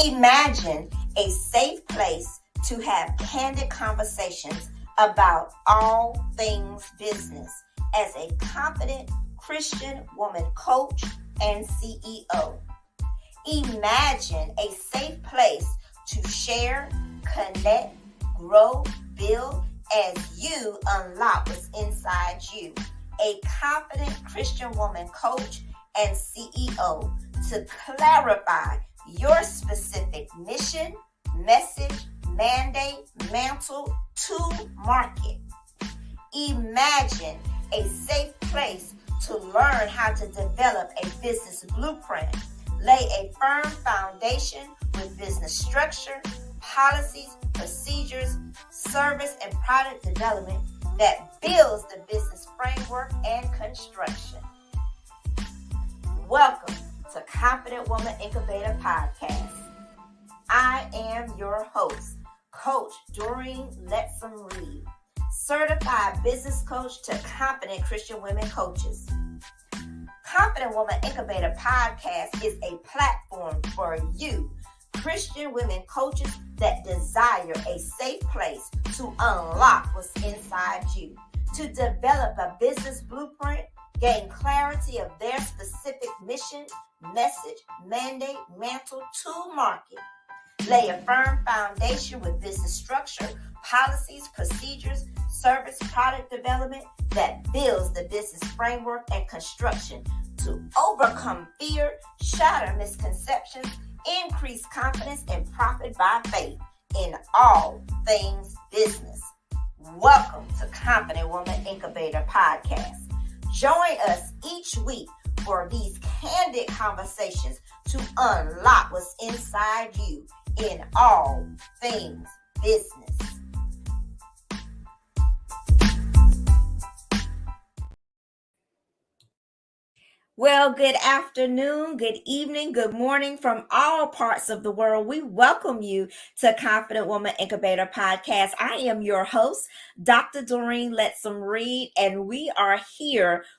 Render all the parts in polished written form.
Imagine a safe place to have candid conversations about all things business as a confident Christian woman coach and CEO. Imagine a safe place to share, connect, grow, build as you unlock what's inside you. A confident Christian woman coach and CEO to clarify your specific mission, message, mandate, mantle to market. Imagine a safe place to learn how to develop a business blueprint, lay a firm foundation with business structure, policies, procedures, service, and product development that builds the business framework and construction. Welcome to Confident Woman Incubator PODCAST. I am your host, Coach Doreen Lettsome Reid, certified business coach to confident Christian women coaches. Confident Woman Incubator PODCAST is a platform for you, Christian women coaches that desire a safe place to unlock what's inside you, to develop a business blueprint, gain clarity of their specific mission, message, mandate, mantle to market, lay a firm foundation with business structure, policies, procedures, service, product development that builds the business framework and construction to overcome fear, shatter misconceptions, increase confidence, and profit by faith in all things business. Welcome to Confident Woman Incubator Podcast. Join us each week for these candid conversations to unlock what's inside you in all things business. Well, good afternoon, good evening, good morning from all parts of the world. We welcome you to Confident Woman Incubator Podcast. I am your host, Dr. Doreen Lettsome Reid, and we are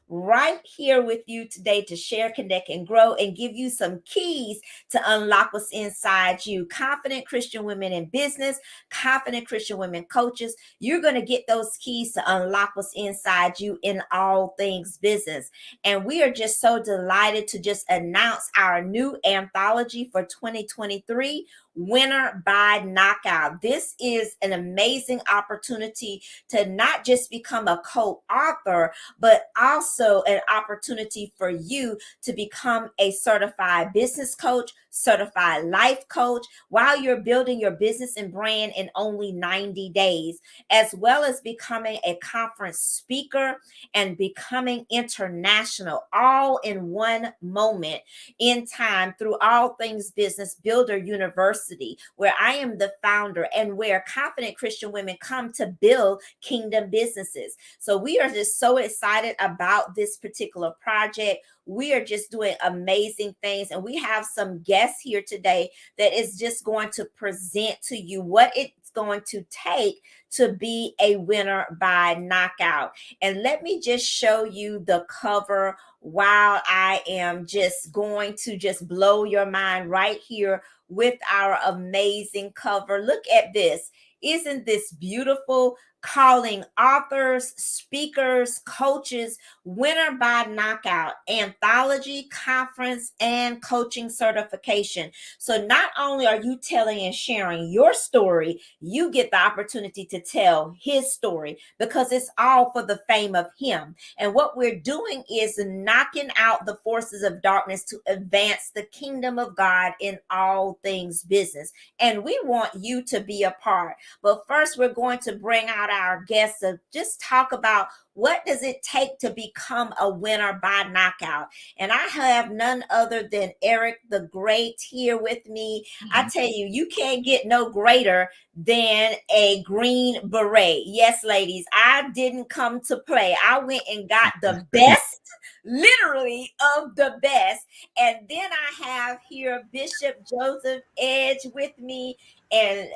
right here with you today to share, connect, and grow and give you some keys to unlock what's inside you. Confident Christian women in business, confident Christian women coaches. You're going to get those keys to unlock what's inside you in all things business. And we are just so delighted to just announce our new anthology for 2023, Winner by Knockout. This is an amazing opportunity to not just become a co-author, but also an opportunity for you to become a certified business coach, certified life coach, while you're building your business and brand in only 90 days, as well as becoming a conference speaker and becoming international, all in one moment in time through All Things Business Builder University, where I am the founder and where confident Christian women come to build kingdom businesses. So we are just so excited about this particular project. We are just doing amazing things, and we have some guests here today that is just going to present to you what it's going to take to be a winner by knockout. And let me just show you the cover while I am just going to just blow your mind right here with our amazing cover. Look at this. Isn't this beautiful? Calling authors, speakers, coaches, winner by knockout, anthology, conference, and coaching certification. So not only are you telling and sharing your story, you get the opportunity to tell his story because it's all for the fame of him. And what we're doing is knocking out the forces of darkness to advance the kingdom of God in all things business. And we want you to be a part. But first, we're going to bring out our guests to just talk about what does it take to become a winner by knockout. And I have none other than Eric the Great here with me. I tell you, you can't get no greater than a green beret. Yes, ladies, I didn't come to play. I went and got the best, literally of the best. And then I have here Bishop Joseph Edge with me. And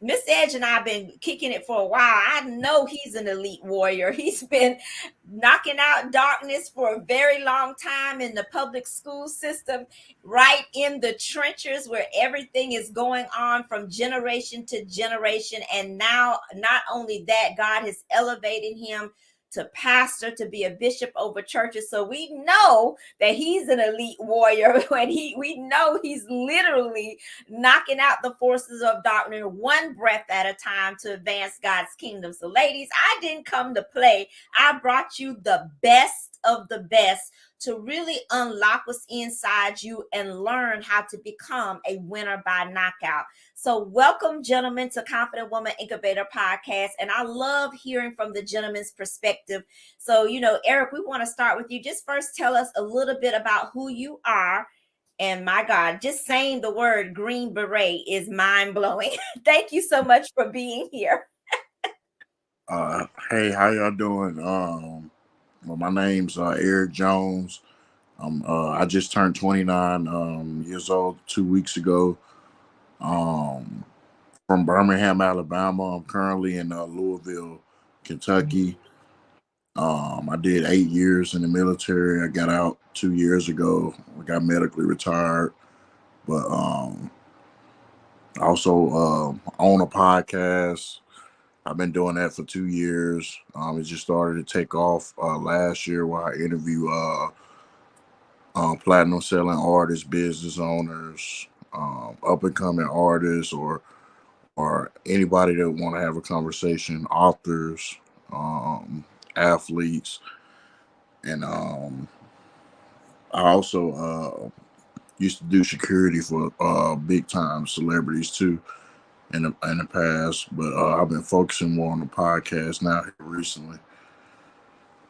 Miss Edge and I have been kicking it for a while. I know he's an elite warrior. He's been knocking out darkness for a very long time in the public school system, right in the trenches where everything is going on from generation to generation. And now, not only that, God has elevated him to pastor, to be a bishop over churches. So we know that he's an elite warrior, and we know he's literally knocking out the forces of darkness one breath at a time to advance God's kingdom. So ladies, I didn't come to play. I brought you the best of the best to really unlock what's inside you and learn how to become a winner by knockout. So welcome, gentlemen, to Confident Woman Incubator Podcast. And I love hearing from the gentleman's perspective. So, Eric, we want to start with you. Just first tell us a little bit about who you are. And my God, just saying the word Green Beret is mind-blowing. Thank you so much for being here. Hey, how y'all doing? Well, my name's Eric Jones. I just turned 29 years old 2 weeks ago. From Birmingham, Alabama. I'm currently in Louisville, Kentucky. I did 8 years in the military. I got out 2 years ago. I got medically retired, but I also own a podcast. I've been doing that for 2 years. It just started to take off last year, where I interview platinum selling artists, business owners, up and coming artists, or anybody that want to have a conversation, authors, athletes, and I also used to do security for big time celebrities too in the past, but I've been focusing more on the podcast now here recently.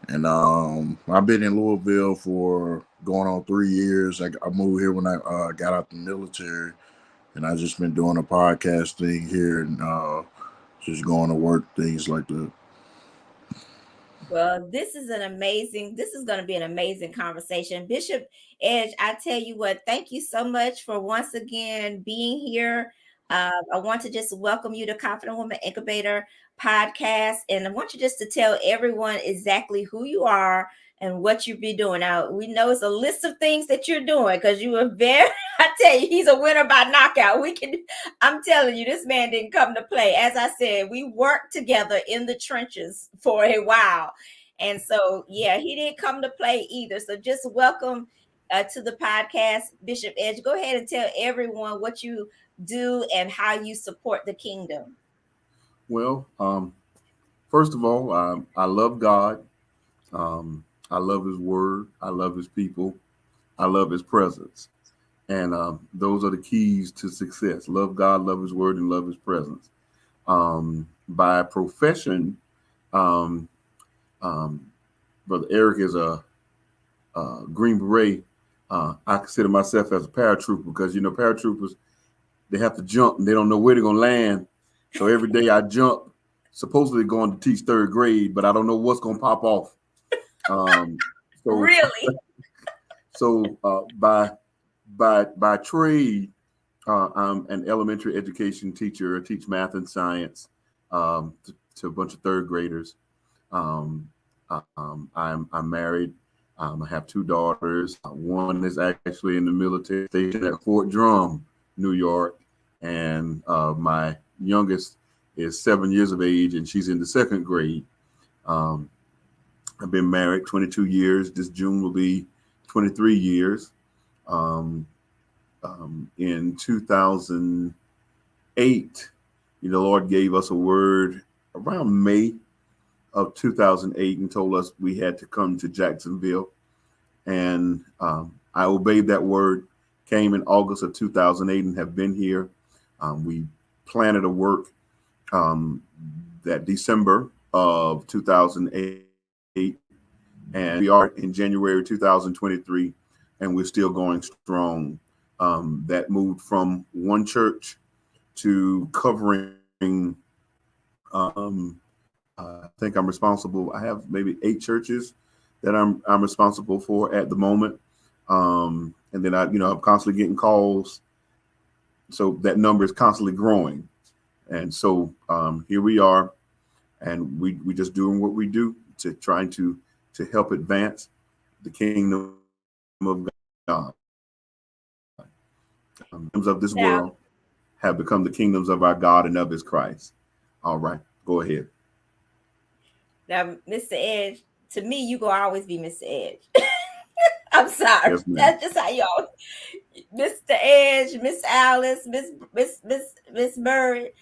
And I've been in Louisville for going on 3 years. I moved here when I got out the military, and I just been doing a podcast thing here and just going to work, things like that. Well, this is going to be an amazing conversation. Bishop Edge, I tell you what, thank you so much for once again being here. I want to just welcome you to Confident Woman Incubator Podcast. And I want you just to tell everyone exactly who you are and what you be doing. Now, we know it's a list of things that you're doing because you were very, I tell you, he's a winner by knockout. I'm telling you, this man didn't come to play. As I said, we worked together in the trenches for a while. And so, yeah, he didn't come to play either. So just welcome to the podcast, Bishop Edge. Go ahead and tell everyone what you do and how you support the kingdom. Well, first of all, I love God. I love his word. I love his people. I love his presence. And those are the keys to success. Love God, love his word, and love his presence. By profession, Brother Eric is a Green Beret. I consider myself as a paratrooper because, paratroopers, they have to jump and they don't know where they're going to land. So every day I jump, supposedly going to teach third grade, but I don't know what's going to pop off. Really? So by trade, I'm an elementary education teacher. I teach math and science to a bunch of third graders. I'm married. I have 2 daughters. One is actually in the military station at Fort Drum, New York, and my youngest is 7 years of age, and she's in the 2nd grade. I've been married 22 years. This June will be 23 years. In 2008, the Lord gave us a word around May of 2008 and told us we had to come to Jacksonville. And I obeyed that word, came in August of 2008 and have been here. We planted a work that December of 2008, and we are in January 2023, and we're still going strong. That moved from one church to covering, I think I'm responsible. I have maybe 8 churches that I'm responsible for at the moment. And then I'm constantly getting calls. So that number is constantly growing. And so here we are, and we just doing what we do to trying to help advance the kingdom of God. Kingdoms of this Now, world have become the kingdoms of our God and of his Christ. All right, go ahead. now, Mr. Edge, to me, you gonna always be Mr. Edge. I'm sorry. Yes, ma'am. That's just how you all, Mr. Edge, Miss Alice, Miss Beret,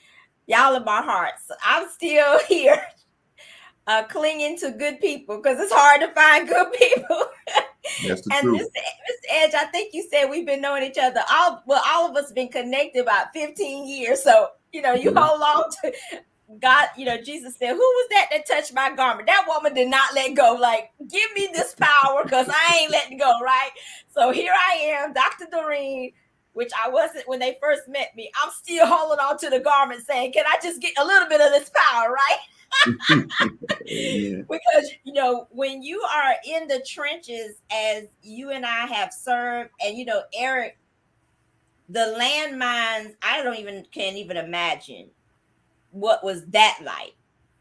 y'all in my heart. So I'm still here, clinging to good people because it's hard to find good people. That's the And truth. Mr. Edge, I think you said we've been knowing each other. All of us been connected about 15 years. So you Okay. hold on to God. Jesus said, "Who was that touched my garment?" That woman did not let go. Like, give me this power because I ain't letting go. Right. So here I am, Dr. Doreen, which I wasn't when they first met me. I'm still holding on to the garment, saying, "Can I just get a little bit of this power?" Right. Amen. Because when you are in the trenches, as you and I have served, and Eric, the landmines, I don't even can't even imagine what was that like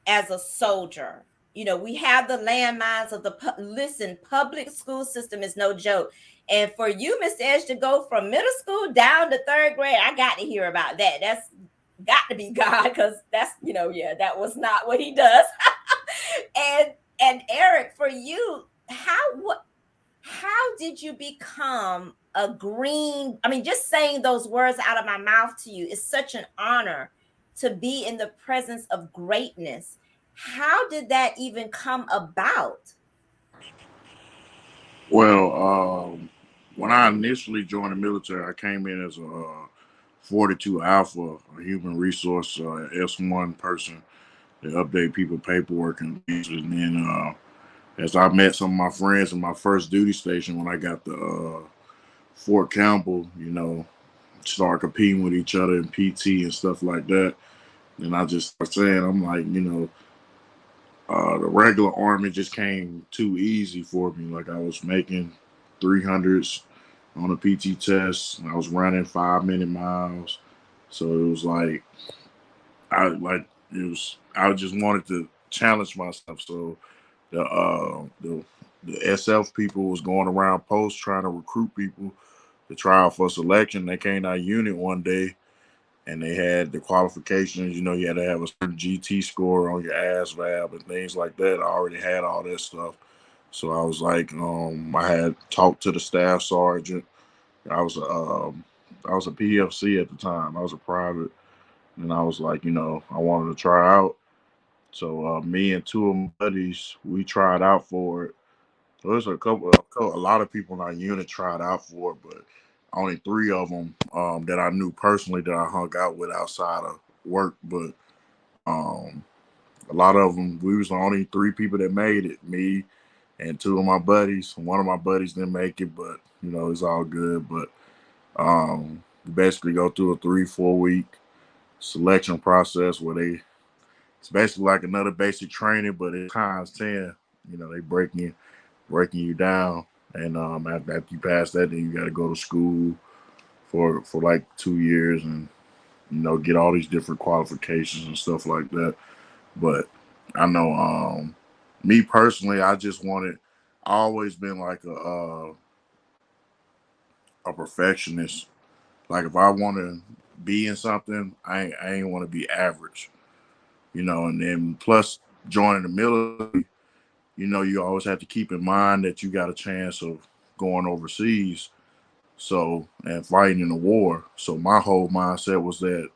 as a soldier. We have the landmines of listen, public school system is no joke. And for you, Mr. Edge, to go from middle school down to third grade, I got to hear about that. That's got to be God, because that's yeah, that was not what he does. And Eric, for you, how did you become a green? I mean, just saying those words out of my mouth to you is such an honor, to be in the presence of greatness. How did that even come about? Well, when I initially joined the military, I came in as a 42 Alpha, a human resource S1 person to update people paperwork and things. And then as I met some of my friends in my first duty station when I got the Fort Campbell, start competing with each other in PT and stuff like that. And I just started saying, I'm like, the regular Army just came too easy for me. Like, I was making 300s on a PT test. I was running 5-minute miles. So it was like, I just wanted to challenge myself. So the SF people was going around posts trying to recruit people to try out for selection. They came out unit one day and they had the qualifications. You had to have a certain GT score on your ASVAB and things like that. I already had all that stuff. So I was like, I had talked to the staff sergeant. I was a PFC at the time. I was a private, and I was like, I wanted to try out. So me and two of my buddies, we tried out for it. So there's a lot of people in our unit tried out for it, but only three of them that I knew personally that I hung out with outside of work. But um, a lot of them, we was the only three people that made it. Me and two of my buddies. One of my buddies didn't make it, but it's all good. But you basically go through a 3-4 week selection process where it's basically like another basic training, but it's times 10. They breaking you down. And after you pass that, then you got to go to school for like 2 years and get all these different qualifications and stuff like that. But I know, me personally, I always been like a perfectionist. Like, if I want to be in something, I ain't want to be average. And then plus joining the military, you always have to keep in mind that you got a chance of going overseas. So, and fighting in the war. So my whole mindset was that,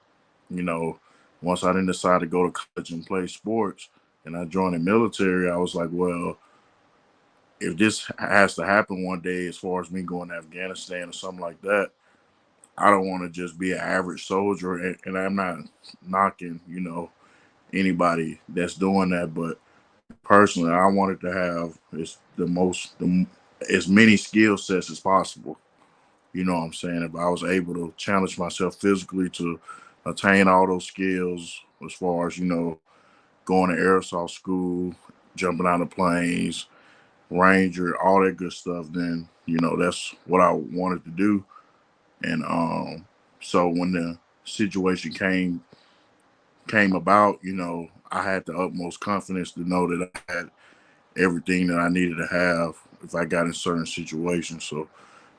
you know, once I didn't decide to go to college and play sports and I joined the military, I was like, well, if this has to happen one day, as far as me going to Afghanistan or something like that, I don't want to just be an average soldier. And I'm not knocking, anybody that's doing that. But personally, I wanted to have as many skill sets as possible. You know what I'm saying? If I was able to challenge myself physically to attain all those skills, as far as, going to airsoft school, jumping out of planes, ranger, all that good stuff, then, that's what I wanted to do. And so when the situation came came about, I had the utmost confidence to know that I had everything that I needed to have if I got in certain situations. So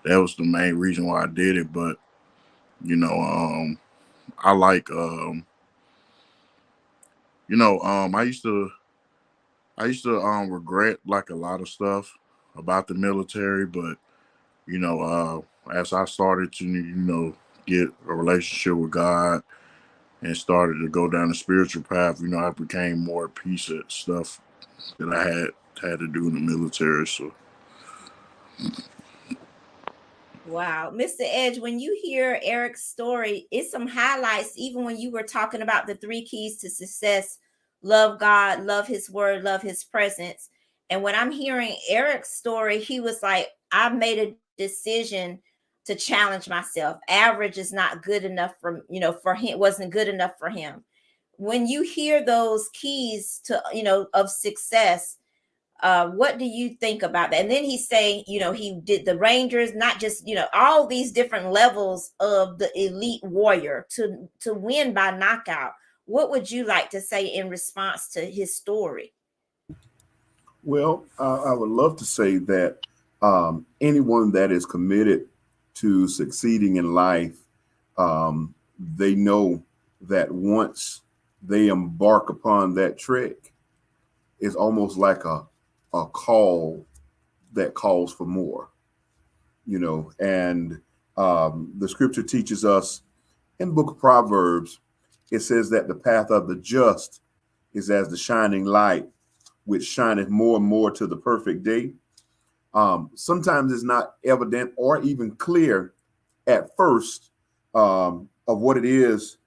that was the main reason why I did it. But I like I used to regret like a lot of stuff about the military, but as I started to get a relationship with God and started to go down the spiritual path, I became more at peace at stuff that I had to do in the military. So Wow. Mr. Edge, when you hear Eric's story, it's some highlights, even when you were talking about the 3 keys to success: love God, love his word, love his presence. And when I'm hearing Eric's story, he was like, I made a decision to challenge myself. Average is not good enough for him, wasn't good enough for him. When you hear those keys to, of success, what do you think about that? And then he's saying, he did the Rangers, not just, all these different levels of the elite warrior to win by knockout. What would you like to say in response to his story? Well, I would love to say that anyone that is committed to succeeding in life, they know that once they embark upon that trek, it's almost like a call that calls for more, and the scripture teaches us in the book of Proverbs, it says that the path of the just is as the shining light, which shineth more and more to the perfect day. Sometimes it's not evident or even clear at first of what it is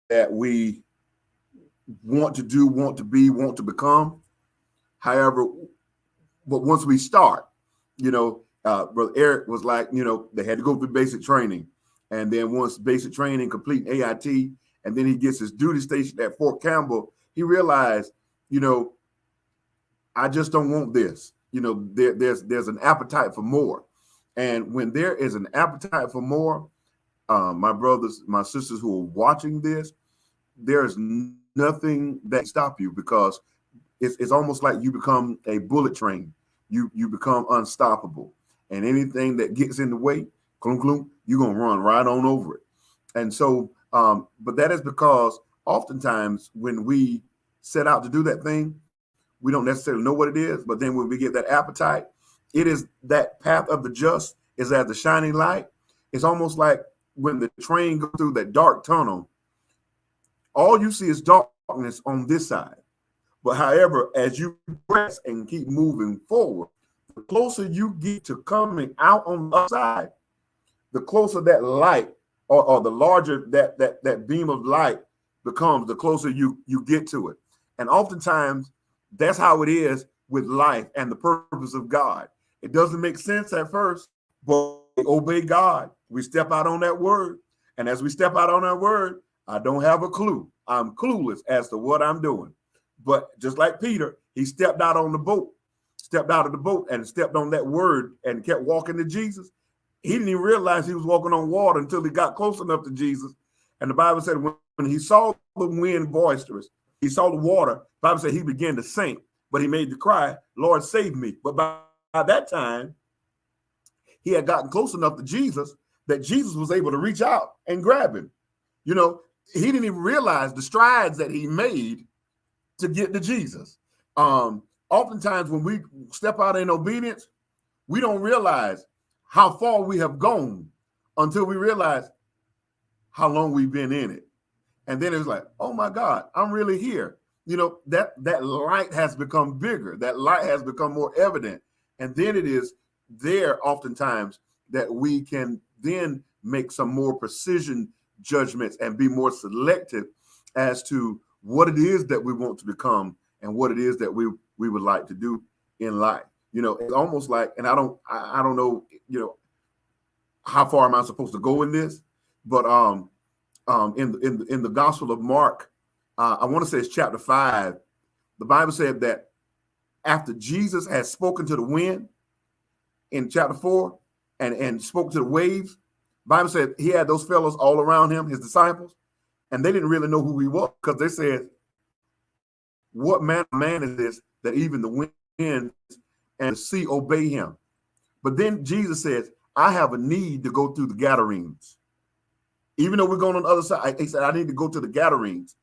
that we want to do, want to be, want to become. However, but once we start, Brother Eric was like, they had to go through basic training. And then once basic training, complete AIT, and then he gets his duty station at Fort Campbell, he realized, I just don't want this. There's an appetite for more. And when there is an appetite for more, my brothers, my sisters who are watching this, there's nothing that can stop you, because it's almost like you become a bullet train. You become unstoppable. And anything that gets in the way, clum, clum, you're going to run right on over it. And so, but that is because oftentimes when we set out to do that thing, we don't necessarily know what it is. But then when we get that appetite, it is that path of the just is as the shining light. It's almost like when the train goes through that dark tunnel, all you see is darkness on this side. But however, as you press and keep moving forward, the closer you get to coming out on the other side, the closer that light or the larger that beam of light becomes, the closer you get to it. And oftentimes, that's how it is with life and the purpose of God. It doesn't make sense at first, but we obey God. We step out on that word. And as we step out on that word, I don't have a clue. I'm clueless as to what I'm doing. But just like Peter, he stepped out of the boat and stepped on that word and kept walking to Jesus. He didn't even realize he was walking on water until he got close enough to Jesus. And the Bible said when he saw the wind boisterous, he saw the water, the Bible said he began to sink, but he made the cry, Lord, save me. But by that time, he had gotten close enough to Jesus that Jesus was able to reach out and grab him. He didn't even realize the strides that he made to get to Jesus. Oftentimes when we step out in obedience, we don't realize how far we have gone until we realize how long we've been in it. And then it's like, oh my God, I'm really here. That light has become bigger. That light has become more evident. And then it is there oftentimes that we can then make some more precision judgments and be more selective as to what it is that we want to become and what it is that we would like to do in life. It's almost like, and I don't know, how far am I supposed to go in this, but in the Gospel of Mark, I want to say it's chapter 5. The Bible said that after Jesus had spoken to the wind in chapter 4 and spoke to the waves, the Bible said he had those fellows all around him, his disciples, And they didn't really know who he was, because they said, what man is this that even the wind and the sea obey him? But then Jesus says, I have a need to go through the Gadarenes. Even though we're going on the other side, he said, I need to go to the Gadarenes.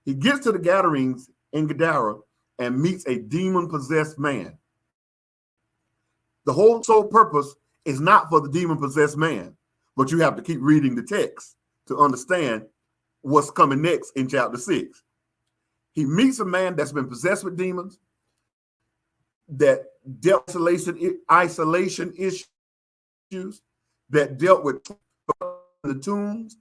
He gets to the Gadarenes in Gadara and meets a demon-possessed man. The whole sole purpose is not for the demon-possessed man, but you have to keep reading the text to understand what's coming next in chapter 6. He meets a man that's been possessed with demons, that dealt isolation issues, that dealt with the tombs,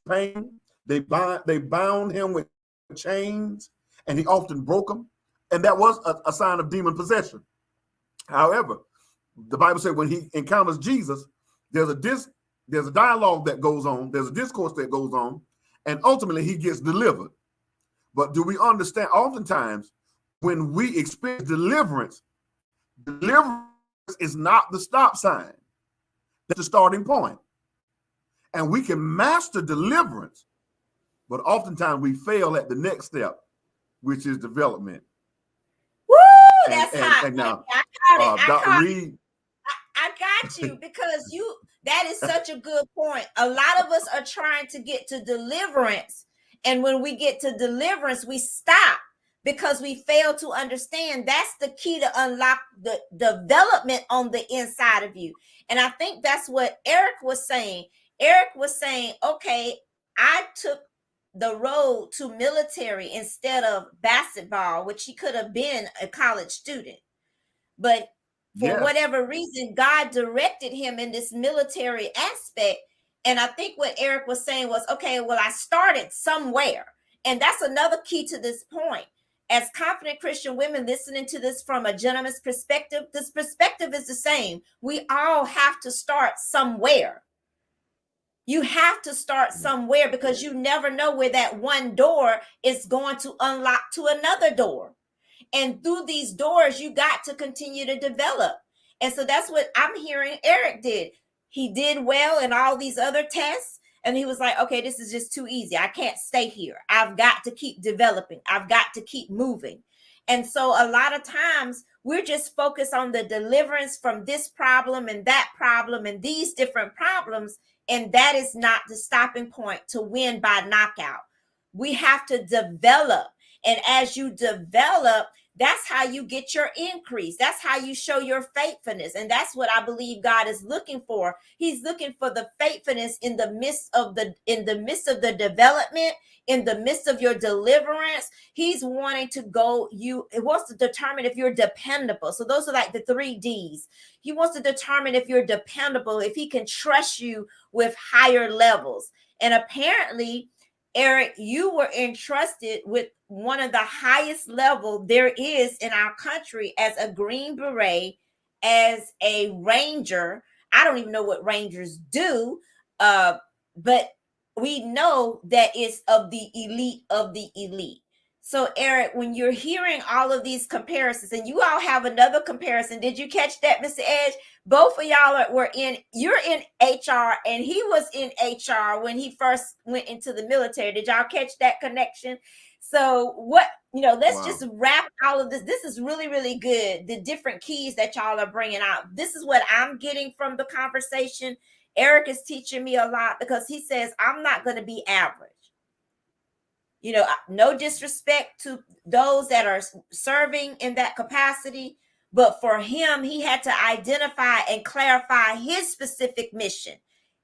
pain. They bound him with chains, and he often broke them, and that was a sign of demon possession. However, the Bible said when he encounters Jesus, there's a dialogue that goes on, there's a discourse that goes on, and ultimately he gets delivered. But do we understand? Oftentimes, when we experience deliverance is not the stop sign. That's the starting point. And we can master deliverance, but oftentimes we fail at the next step, which is development. Woo, that's hot. And now, I Dr. Reid. I got you, because that is such a good point. A lot of us are trying to get to deliverance. And when we get to deliverance, we stop because we fail to understand that's the key to unlock the development on the inside of you. And I think that's what Eric was saying. Eric was saying, okay, I took the road to military instead of basketball, which he could have been a college student. But for whatever reason, God directed him in this military aspect. And I think what Eric was saying was, okay, well, I started somewhere. And that's another key to this point. As confident Christian women listening to this from a gentleman's perspective, this perspective is the same. We all have to start somewhere. You have to start somewhere, because you never know where that one door is going to unlock to another door. And through these doors, you got to continue to develop. And so that's what I'm hearing Eric did. He did well in all these other tests. And he was like, okay, this is just too easy. I can't stay here. I've got to keep developing. I've got to keep moving. And so a lot of times we're just focused on the deliverance from this problem and that problem and these different problems. And that is not the stopping point to win by knockout. We have to develop. And as you develop, that's how you get your increase. That's how you show your faithfulness. And that's what I believe God is looking for. He's looking for the faithfulness in the midst of the development, in the midst of your deliverance. He's wanting to it wants to determine if you're dependable. So those are like the 3 Ds. He wants to determine if you're dependable, if he can trust you with higher levels. And apparently, Eric, you were entrusted with one of the highest level there is in our country as a Green Beret, as a Ranger. I don't even know what Rangers do, but we know that it's of the elite of the elite. So, Eric, when you're hearing all of these comparisons, and you all have another comparison, did you catch that, Mr. Edge? Both of y'all you're in HR, and he was in HR when he first went into the military. Did y'all catch that connection? So let's just wrap all of this. This is really, really good. The different keys that y'all are bringing out. This is what I'm getting from the conversation. Eric is teaching me a lot, because he says, I'm not going to be average. No disrespect to those that are serving in that capacity, but for him, he had to identify and clarify his specific mission,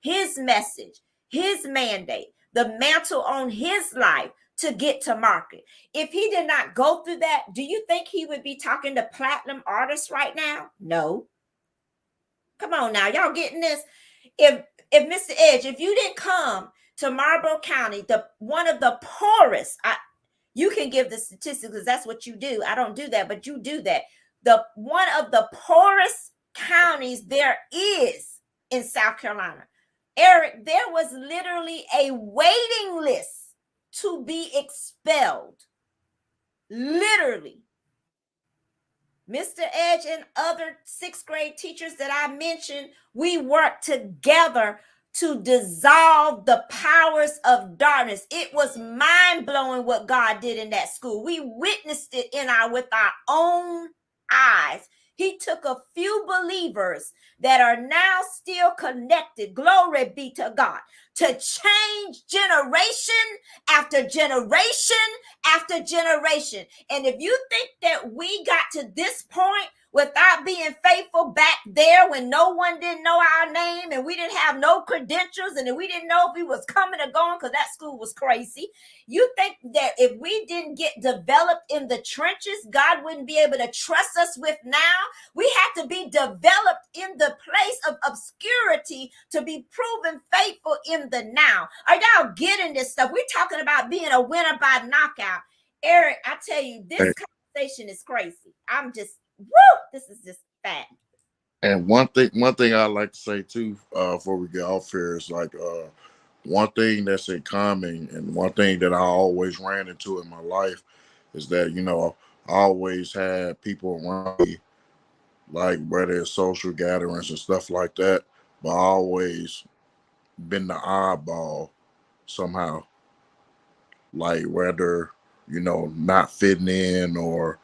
his message, his mandate, the mantle on his life to get to market. If he did not go through that, do you think he would be talking to platinum artists right now? No. Come on now, y'all getting this? If Mr. Edge, if you didn't come to Marlboro County, one of the poorest, you can give the statistics because that's what you do. I don't do that, but you do that. One of the poorest counties there is in South Carolina. Eric, there was literally a waiting list to be expelled. Literally. Mr. Edge and other 6th grade teachers that I mentioned, we worked together to dissolve the powers of darkness. It was mind-blowing what God did in that school. We witnessed it with our own eyes. He took a few believers that are now still connected, glory be to God, to change generation after generation after generation. And if you think that we got to this point without being faithful back there when no one didn't know our name and we didn't have no credentials and we didn't know if we was coming or going because that school was crazy, you think that if we didn't get developed in the trenches, God wouldn't be able to trust us with now? We have to be developed in the place of obscurity to be proven faithful in the now. Are y'all getting this stuff? We're talking about being a winner by knockout. Eric, I tell you, this conversation is crazy. I'm just, woo, this is just fat. And one thing I like to say too, before we get off here is like, one thing that's in common and one thing that I always ran into in my life is that, you know, I always had people around me, like whether it's social gatherings and stuff like that, but I always been the oddball somehow, like whether, you know, not fitting in or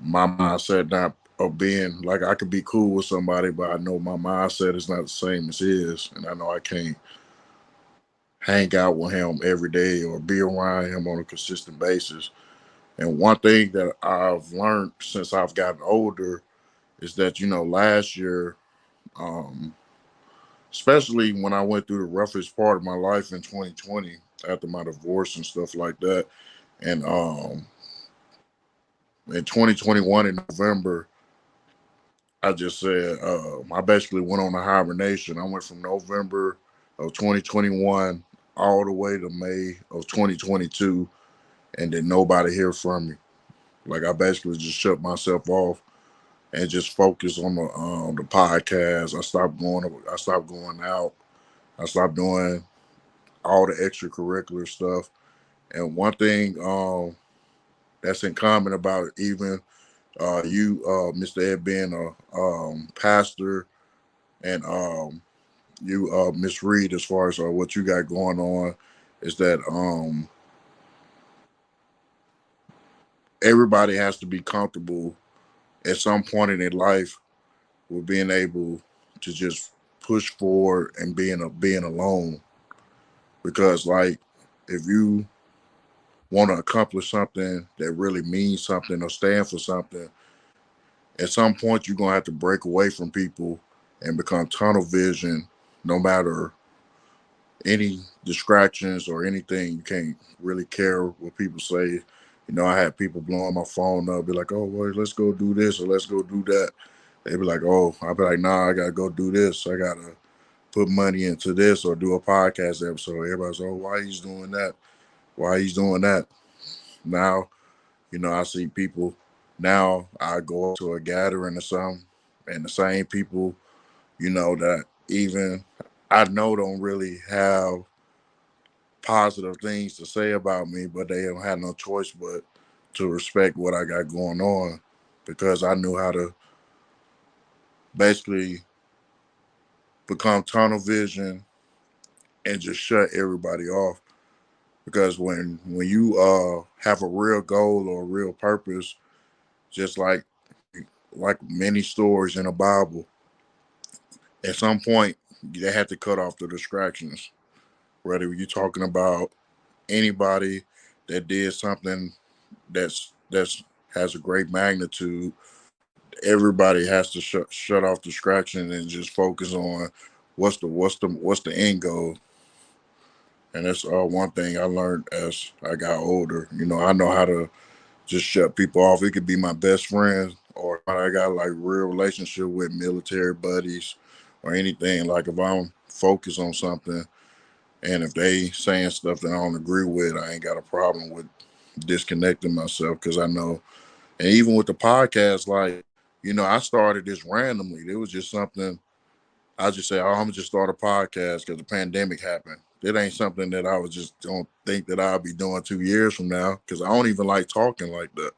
my mindset not of being like I could be cool with somebody, but I know my mindset is not the same as his, and I know I can't hang out with him every day or be around him on a consistent basis. And one thing that I've learned since I've gotten older is that, you know, last year, especially when I went through the roughest part of my life in 2020 after my divorce and stuff like that, and in 2021 in November, I just said, I basically went on a hibernation. I went from November of 2021 all the way to May of 2022, and then nobody hear from me. Like I basically just shut myself off and just focused on the podcast. I stopped going out. I stopped doing all the extracurricular stuff. And one thing that's in common about even you, Mr. Ed, being a pastor, and you, Miss Reid, as far as what you got going on, is that everybody has to be comfortable at some point in their life with being able to just push forward and being alone. Because like if you want to accomplish something that really means something or stand for something, at some point you're gonna have to break away from people and become tunnel vision. No matter any distractions or anything, you can't really care what people say. You know, I had people blowing my phone up, be like, "Oh, well, let's go do this or let's go do that." They'd be like, "Oh," I'd be like, "Nah, I gotta go do this. I gotta put money into this or do a podcast episode." Everybody's, "Oh, why he's doing that? Why he's doing that?" Now, you know, I see people. Now I go to a gathering or something, and the same people, you know, that even I know don't really have positive things to say about me, but they don't have no choice but to respect what I got going on, because I knew how to basically become tunnel vision and just shut everybody off. Because when you have a real goal or a real purpose, just like many stories in the Bible, at some point they had to cut off the distractions. Whether you're talking about anybody that did something that's has a great magnitude, everybody has to shut off distraction and just focus on what's the end goal. And that's one thing I learned as I got older. You know, I know how to just shut people off. It could be my best friend or I got like real relationship with military buddies or anything. Like if I'm focused on something and if they saying stuff that I don't agree with, I ain't got a problem with disconnecting myself, because I know. And even with the podcast, like, you know, I started this randomly. It was just something I just said, "Oh, I'm gonna just start a podcast," because the pandemic happened. It ain't something that I was just don't think that I'll be doing 2 years from now, because I don't even like talking like that.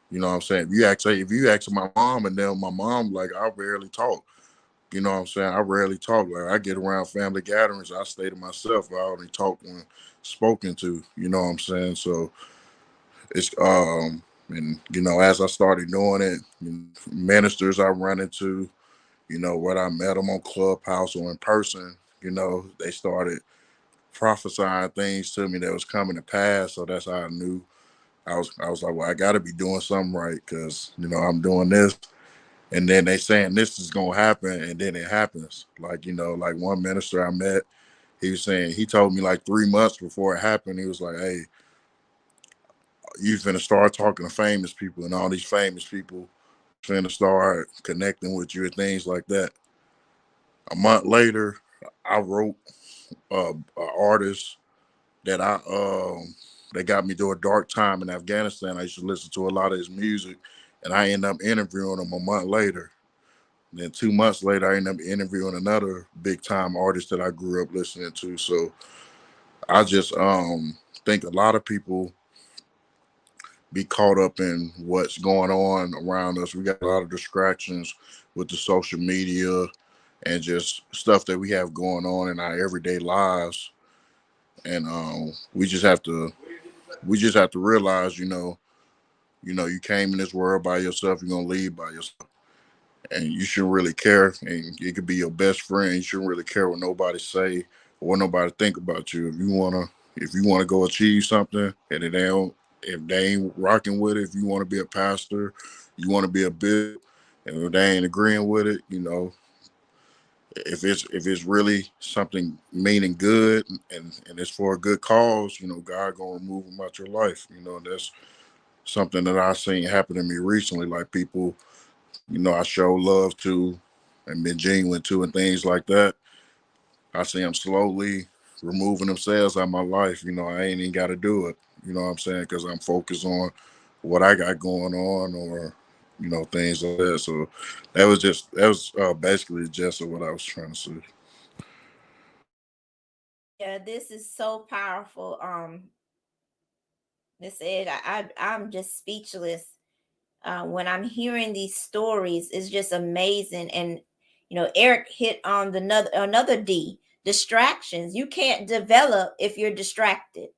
You know what I'm saying? If you ask my mom, and then my mom, like, I barely talk. You know what I'm saying? I rarely talk. Like I get around family gatherings, I stay to myself. I only talk when spoken to. You know what I'm saying? So it's and as I started doing it, ministers I run into, whether I met them on Clubhouse or in person, they started prophesying things to me that was coming to pass. So that's how I knew I was like, well, I got to be doing something right because I'm doing this, and then they saying this is gonna happen, and then it happens. Like like one minister I met, he was saying he told me like 3 months before it happened. He was like, hey, you finna start talking to famous people, and all these famous people finna start connecting with you and things like that. A month later, I wrote an artist that they got me through a dark time in Afghanistan. I used to listen to a lot of his music, and I ended up interviewing him a month later. And then 2 months later, I ended up interviewing another big time artist that I grew up listening to. So I just think a lot of people be caught up in what's going on around us. We got a lot of distractions with the social media and just stuff that we have going on in our everyday lives. And we just have to realize, you came in this world by yourself, you're gonna leave by yourself. And you shouldn't really care. And it could be your best friend. You shouldn't really care what nobody say or what nobody think about you. If you wanna go achieve something and if they ain't rocking with it, if you want to be a pastor, you want to be a bishop, and if they ain't agreeing with it, if it's really something meaning good and it's for a good cause, God gonna remove them out your life. That's something that I seen happen to me recently. Like people, I show love to and been genuine to and things like that. I see them slowly removing themselves out of my life. I ain't even got to do it. You know what I'm saying? Because I'm focused on what I got going on or, things like that. So that was basically the gist of what I was trying to say. Yeah, this is so powerful. Miss Ed, I'm just speechless when I'm hearing these stories. It's just amazing. And Eric hit on another D, distractions. You can't develop if you're distracted.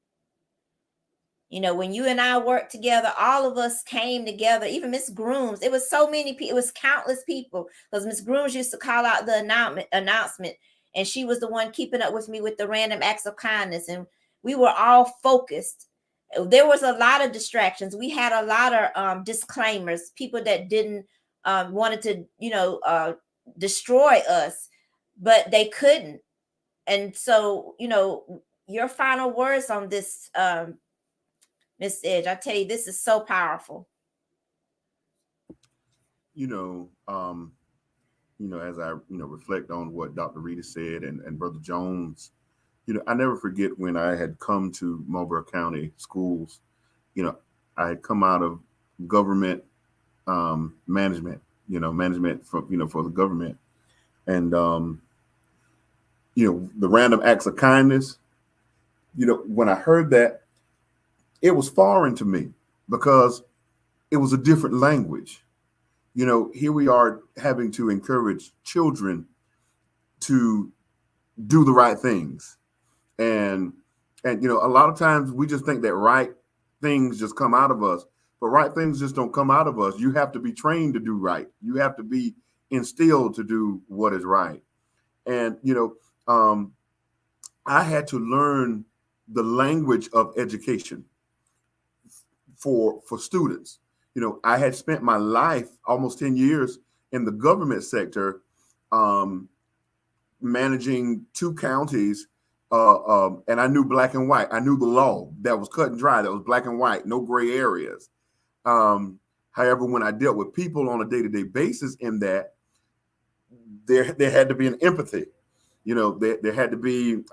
When you and I worked together, all of us came together, even Miss Grooms. It was so many people, it was countless people. Because Miss Grooms used to call out the announcement, and she was the one keeping up with me with the random acts of kindness. And we were all focused. There was a lot of distractions. We had a lot of disclaimers, people that didn't wanted to, destroy us, but they couldn't. And so, your final words on this, Miss Edge, I tell you, this is so powerful. You know, um, as I reflect on what Dr. Rita said and Brother Jones, I never forget when I had come to Marlboro County schools. I had come out of government management, management for the government, and the random acts of kindness. When I heard that, it was foreign to me because it was a different language. Here we are having to encourage children to do the right things. And a lot of times we just think that right things just come out of us, but right things just don't come out of us. You have to be trained to do right. You have to be instilled to do what is right. And I had to learn the language of education for students. I had spent my life, almost 10 years, in the government sector, managing 2 counties, and I knew black and white. I knew the law that was cut and dry, that was black and white, no gray areas. However, when I dealt with people on a day-to-day basis in that, there had to be an empathy. There had to be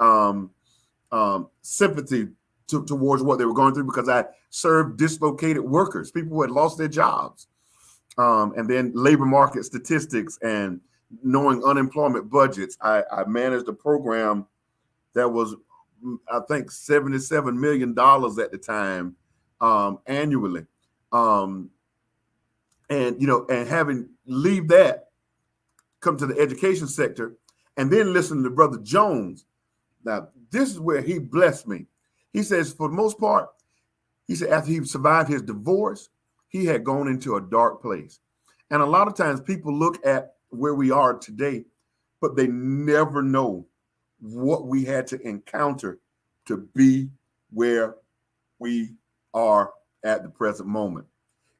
sympathy towards what they were going through, because I served dislocated workers, people who had lost their jobs, and then labor market statistics and knowing unemployment budgets. I managed a program that was, I think, $77 million at the time, annually. And having leave that come to the education sector, and then listen to Brother Jones. Now, this is where he blessed me. He says, for the most part, he said after he survived his divorce, he had gone into a dark place. And a lot of times people look at where we are today, but they never know what we had to encounter to be where we are at the present moment.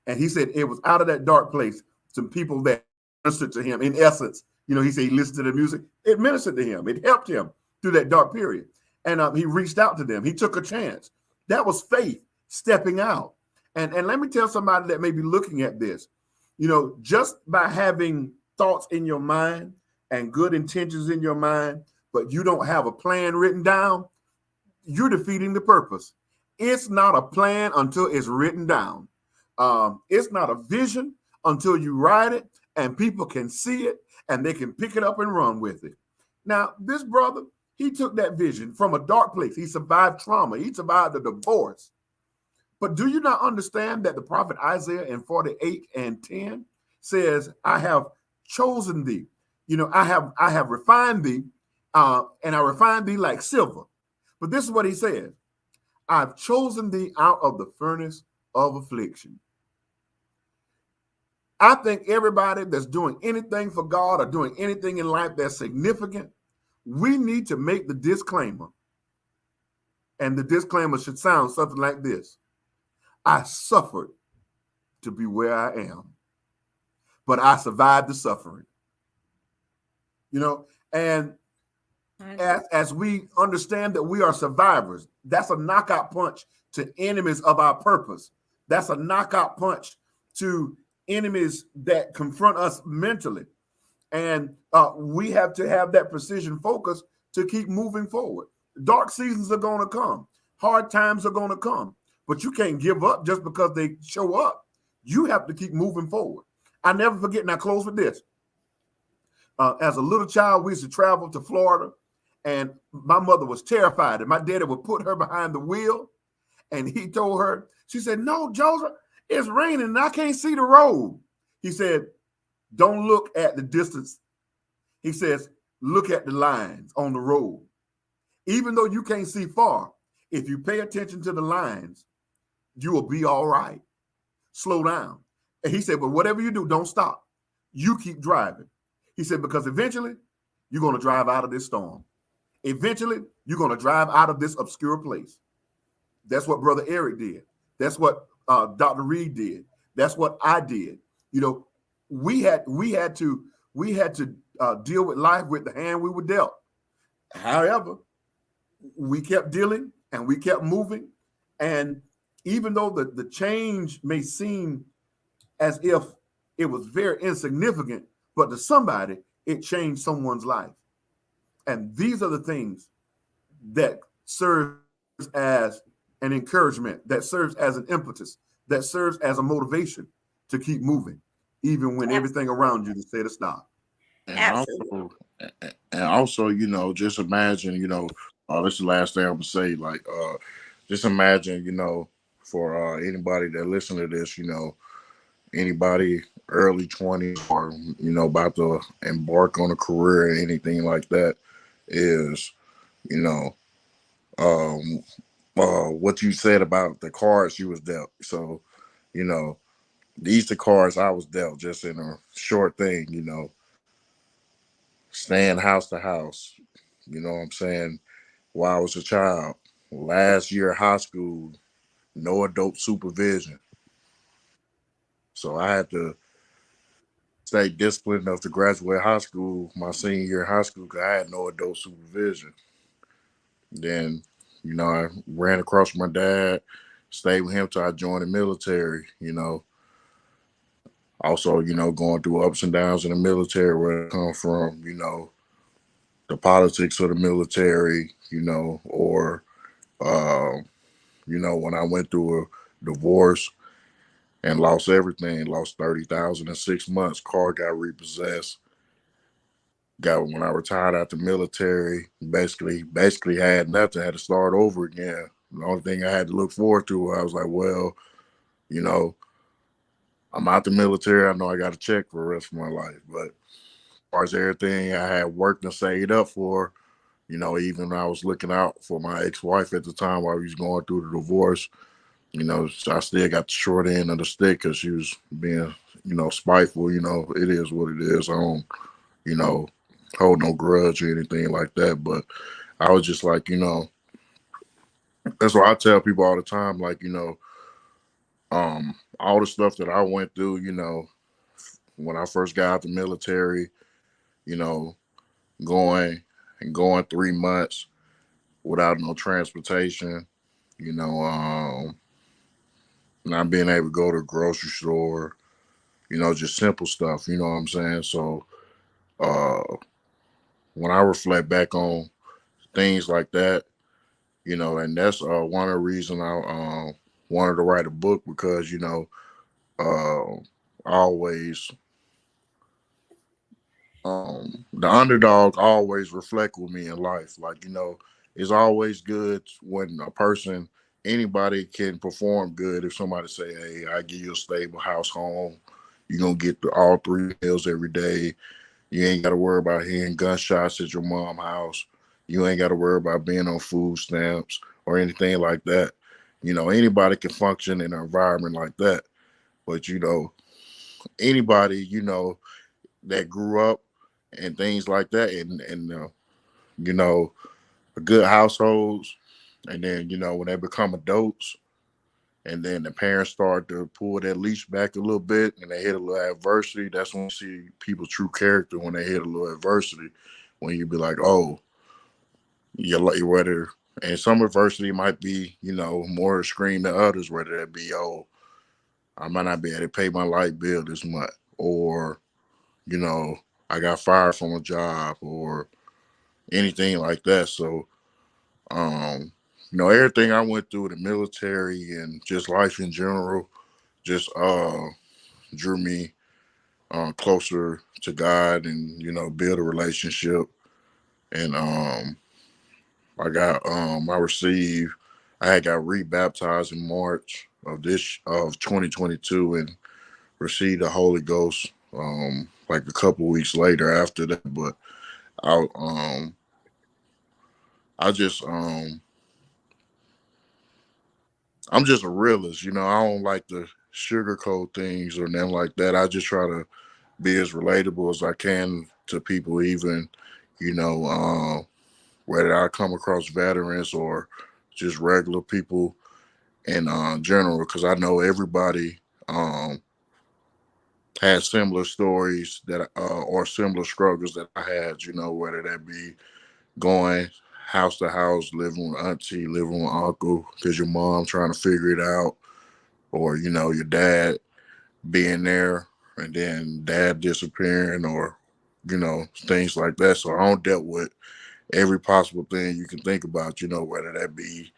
And he said it was out of that dark place, some people that ministered to him. In essence, he said he listened to the music. It ministered to him. It helped him through that dark period. And he reached out to them. He took a chance. That was faith stepping out. And let me tell somebody that may be looking at this, just by having thoughts in your mind and good intentions in your mind, but you don't have a plan written down, you're defeating the purpose. It's not a plan until it's written down. It's not a vision until you write it and people can see it and they can pick it up and run with it. Now, this brother, he took that vision from a dark place. He survived trauma. He survived a divorce. But do you not understand that the prophet Isaiah in 48:10 says, I have chosen thee. I have refined thee, and I refined thee like silver. But this is what he says. I've chosen thee out of the furnace of affliction. I think everybody that's doing anything for God or doing anything in life that's significant, we need to make the disclaimer. And the disclaimer should sound something like this. I suffered to be where I am, but I survived the suffering. And as we understand that we are survivors, that's a knockout punch to enemies of our purpose. That's a knockout punch to enemies that confront us mentally. And we have to have that precision focus to keep moving forward. Dark seasons are going to come. Hard times are going to come. But you can't give up just because they show up. You have to keep moving forward. I never forget, and I close with this. As a little child, we used to travel to Florida, and my mother was terrified. And my daddy would put her behind the wheel, and he told her, she said, no, Joseph, it's raining, and I can't see the road. He said, don't look at the distance. He says, look at the lines on the road. Even though you can't see far, if you pay attention to the lines, you will be all right. Slow down. And he said, but whatever you do, don't stop. You keep driving. He said, because eventually you're going to drive out of this storm. Eventually you're going to drive out of this obscure place. That's what Brother Eric did. That's what Dr. Reid did. That's what I did. We had to deal with life with the hand we were dealt. However, we kept dealing and we kept moving. And even though the change may seem as if it was very insignificant, but to somebody, it changed someone's life. And these are the things that serve as an encouragement, that serves as an impetus, that serves as a motivation to keep moving, even when everything around you is say to stop. And also, just imagine, this is the last thing I'm gonna say. Like, just imagine, for anybody that listen to this, anybody early 20s or about to embark on a career or anything like that is, what you said about the cards you was dealt. So, these the cards I was dealt, just in a short thing, staying house to house, you know what I'm saying, while I was a child. Last year of high school, no adult supervision. So I had to stay disciplined enough to graduate high school, my senior year of high school, because I had no adult supervision. Then, I ran across my dad, stayed with him till I joined the military, Also, going through ups and downs in the military, where I come from, the politics of the military, or, when I went through a divorce and lost everything, lost $30,000 in 6 months, car got repossessed. When I retired out the military, basically had nothing, had to start over again. The only thing I had to look forward to, I was like, well, I'm out the military. I know I got a check for the rest of my life, but far as everything I had worked and saved up for, even when I was looking out for my ex-wife at the time while we was going through the divorce, so I still got the short end of the stick because she was being, spiteful. It is what it is. I don't, you know, hold no grudge or anything like that. But I was just like, that's what I tell people all the time. Like, all the stuff that I went through, when I first got out the military, you know, going 3 months without no transportation, you know, not being able to go to the grocery store, just simple stuff, you know what I'm saying? So uh when I reflect back on things like that, and that's one of the reasons I wanted to write a book because, I always the underdog always reflect with me in life. Like, it's always good when a person, anybody can perform good. If somebody say, hey, I give you a stable house, home, you're gonna get all three meals every day. You ain't gotta worry about hearing gunshots at your mom's house. You ain't gotta worry about being on food stamps or anything like that. Anybody can function in an environment like that. But anybody, that grew up and things like that, and you know, good households, and then when they become adults, and then the parents start to pull that leash back a little bit, and they hit a little adversity. That's when you see people's true character when they hit a little adversity. When you be like, oh, you're like whether, and some adversity might be more extreme than others. Whether that be, oh, I might not be able to pay my light bill this month, or you know, I got fired from a job or anything like that. So, everything I went through, the military and just life in general, just drew me closer to God and, build a relationship. And I had got rebaptized in March of 2022 and received the Holy Ghost like a couple weeks later after that. But I I just I'm just a realist, I don't like to sugarcoat things or nothing like that. I just try to be as relatable as I can to people, even, you know, whether I come across veterans or just regular people in general, because I know everybody has similar stories that or similar struggles that I had, whether that be going house to house, living with auntie, living with uncle, because your mom trying to figure it out, or your dad being there and then dad disappearing, or things like that. So I don't dealt with every possible thing you can think about, whether that be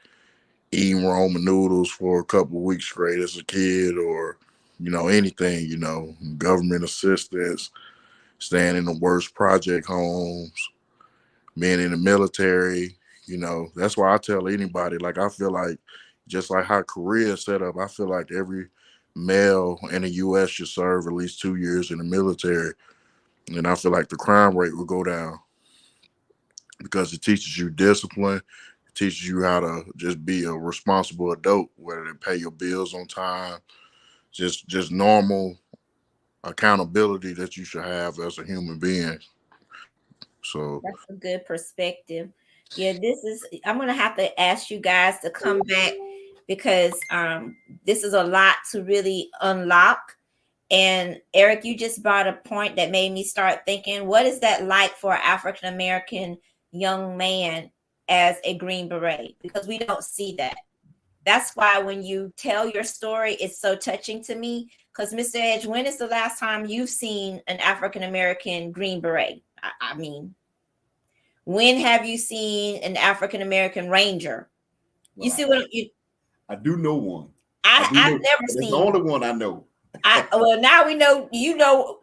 eating ramen noodles for a couple of weeks straight as a kid, or anything, government assistance, staying in the worst project homes, being in the military. That's why I tell anybody, like, I feel like just like how Korea is set up, I feel like every male in the U.S. should serve at least 2 years in the military. And I feel like the crime rate will go down because it teaches you discipline. It teaches you how to just be a responsible adult, whether to pay your bills on time, just normal accountability that you should have as a human being. So That's a good perspective. Yeah, I'm gonna have to ask you guys to come back because this is a lot to really unlock. And Eric, you just brought a point that made me start thinking, what is that like for an African American young man as a Green Beret? Because we don't see that. That's why when you tell your story, it's so touching to me. Because Mr. Edge, when is the last time you've seen an African American Green Beret? I mean, when have you seen an African American Ranger? Well, You see what I do know one. I've never That's the seen. only one I know. Well, now we know,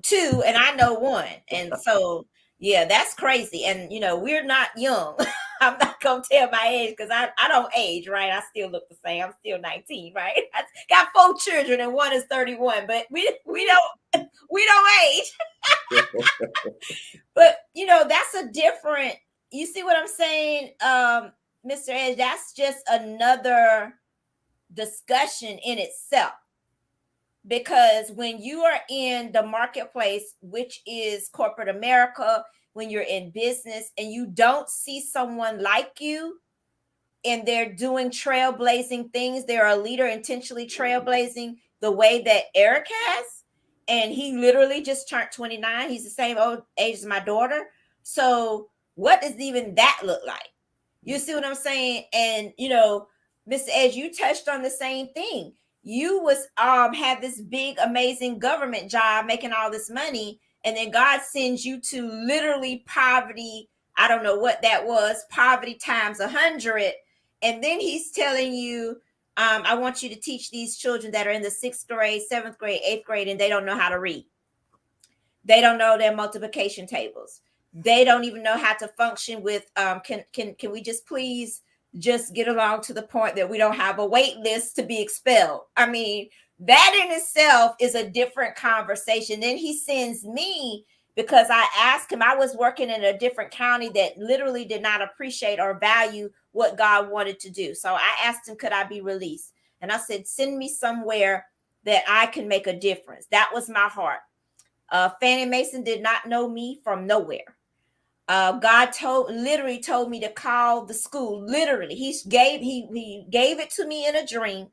two and I know one. And so yeah, that's crazy. And we're not young. I'm not gonna tell my age because I don't age, right? I still look the same. I'm still 19, right? I got 4 children and one is 31, but we We don't age. But that's a different, you see what I'm saying, Mr. Edge? That's just another discussion in itself. Because when you are in the marketplace, which is corporate America, when you're in business and you don't see someone like you and they're doing trailblazing things, they're a leader intentionally trailblazing the way that Eric has, and he literally just turned 29. He's the same old age as my daughter. So what does even that look like? You see what I'm saying? And Mr. Edge, you touched on the same thing. You was had this big amazing government job making all this money, and then God sends you to literally poverty. I don't know what that was, poverty times 100. And then he's telling you, I want you to teach these children that are in the 6th grade, 7th grade, 8th grade, and they don't know how to read. They don't know their multiplication tables. They don't even know how to function with can we just please just get along to the point that we don't have a wait list to be expelled. I mean, that in itself is a different conversation. Then he sends me, because I asked him, I was working in a different county that literally did not appreciate or value what God wanted to do. So I asked him, could I be released? And I said, send me somewhere that I can make a difference. That was my heart. Fannie Mason did not know me from nowhere. God literally told me to call the school. Literally, he gave it to me in a dream.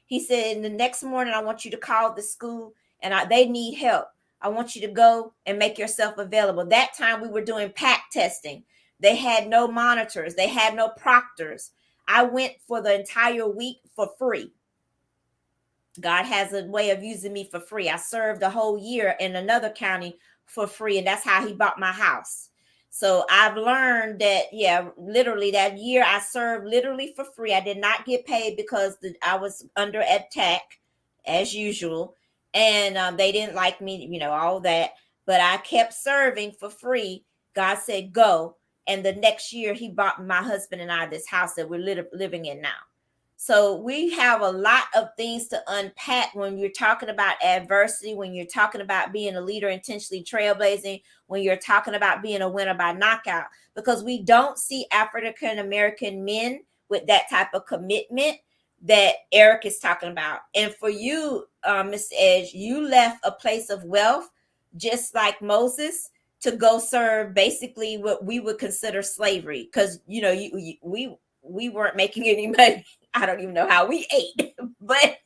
He said, in the next morning, I want you to call the school, and they need help. I want you to go and make yourself available. That time we were doing pack testing. They had no monitors. They had no proctors. I went for the entire week for free. God has a way of using me for free. I served a whole year in another county for free, and that's how he bought my house. So I've learned that, literally that year I served literally for free. I did not get paid because I was under attack as usual. And they didn't like me, all that. But I kept serving for free. God said, go. And the next year he bought my husband and I this house that we're living in now. So we have a lot of things to unpack when you're talking about adversity, when you're talking about being a leader intentionally trailblazing, when you're talking about being a winner by knockout, because we don't see African American men with that type of commitment that Eric is talking about. And for you, Mr. Edge, you left a place of wealth, just like Moses, to go serve basically what we would consider slavery, because we weren't making any money. I don't even know how we ate, but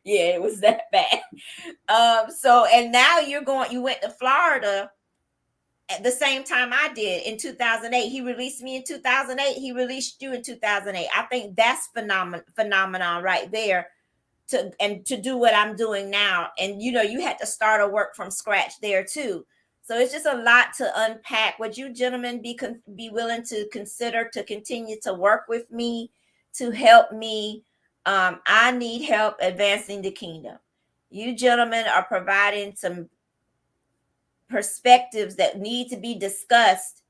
yeah, it was that bad. So, and now you went to Florida at the same time I did in 2008. He released me in 2008. He released you in 2008. I think that's phenomenon right there to do what I'm doing now. And, you had to start a work from scratch there too. So it's just a lot to unpack. Would you gentlemen be willing to consider to continue to work with me, to help me? I need help advancing the kingdom. You gentlemen are providing some perspectives that need to be discussed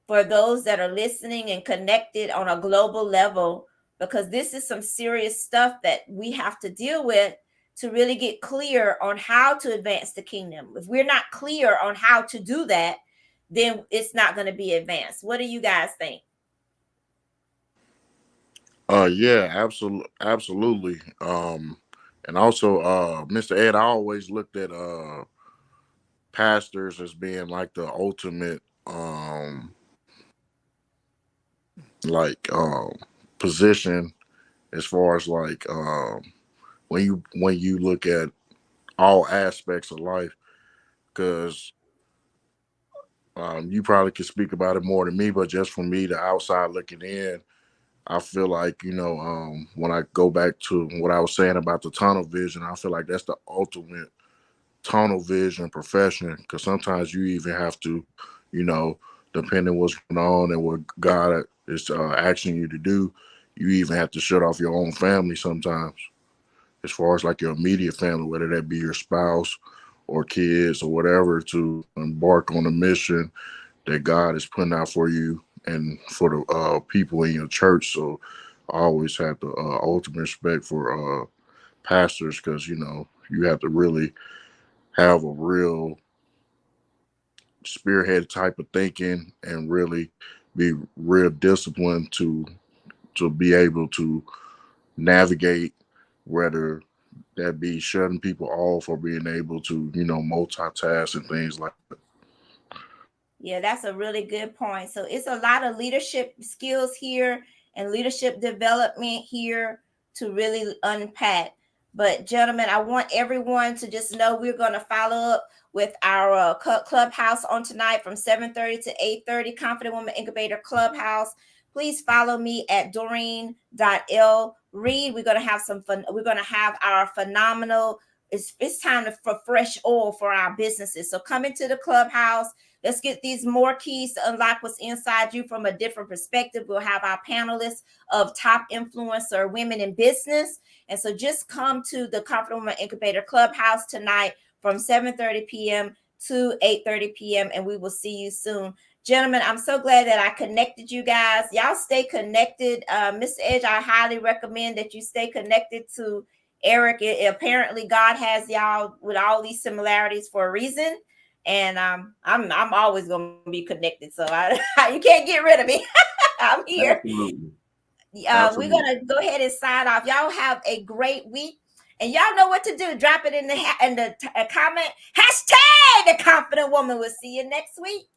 for those that are listening and connected on a global level, because this is some serious stuff that we have to deal with to really get clear on how to advance the kingdom. If we're not clear on how to do that, then it's not going to be advanced. What do you guys think? Yeah, absolutely. And also, Mr. Ed, I always looked at pastors as being like the ultimate like position, as far as like when you look at all aspects of life, because you probably could speak about it more than me, but just from me, the outside looking in, I feel like, when I go back to what I was saying about the tunnel vision, I feel like that's the ultimate tunnel vision profession, because sometimes you even have to, depending what's going on and what God is asking you to do, you even have to shut off your own family sometimes, as far as like your immediate family, whether that be your spouse or kids or whatever, to embark on a mission that God is putting out for you and for the people in your church. So I always have the ultimate respect for pastors, because you have to really have a real spearhead type of thinking and really be real disciplined to be able to navigate, whether that be shutting people off or being able to, multitask and things like that. Yeah, that's a really good point. So it's a lot of leadership skills here and leadership development here to really unpack. But gentlemen, I want everyone to just know we're going to follow up with our clubhouse on tonight from 7:30 to 8:30, Confident Woman Incubator Clubhouse. Please follow me at Doreen.l Reid. We're going to have some fun. We're going to have our phenomenal. It's time for fresh oil for our businesses. So come into the clubhouse. Let's get these more keys to unlock what's inside you from a different perspective. We'll have our panelists of top influencer women in business. And so just come to the Confident Woman Incubator Clubhouse tonight from 7:30 p.m. to 8:30 p.m. And we will see you soon. Gentlemen, I'm so glad that I connected you guys. Y'all stay connected. Mr. Edge, I highly recommend that you stay connected to Eric. Apparently, God has y'all with all these similarities for a reason. And I'm always gonna be connected, so you can't get rid of me. I'm here. Absolutely. We're gonna go ahead and sign off. Y'all have a great week, and y'all know what to do. Drop it in the comment. # the Confident Woman. We'll see you next week.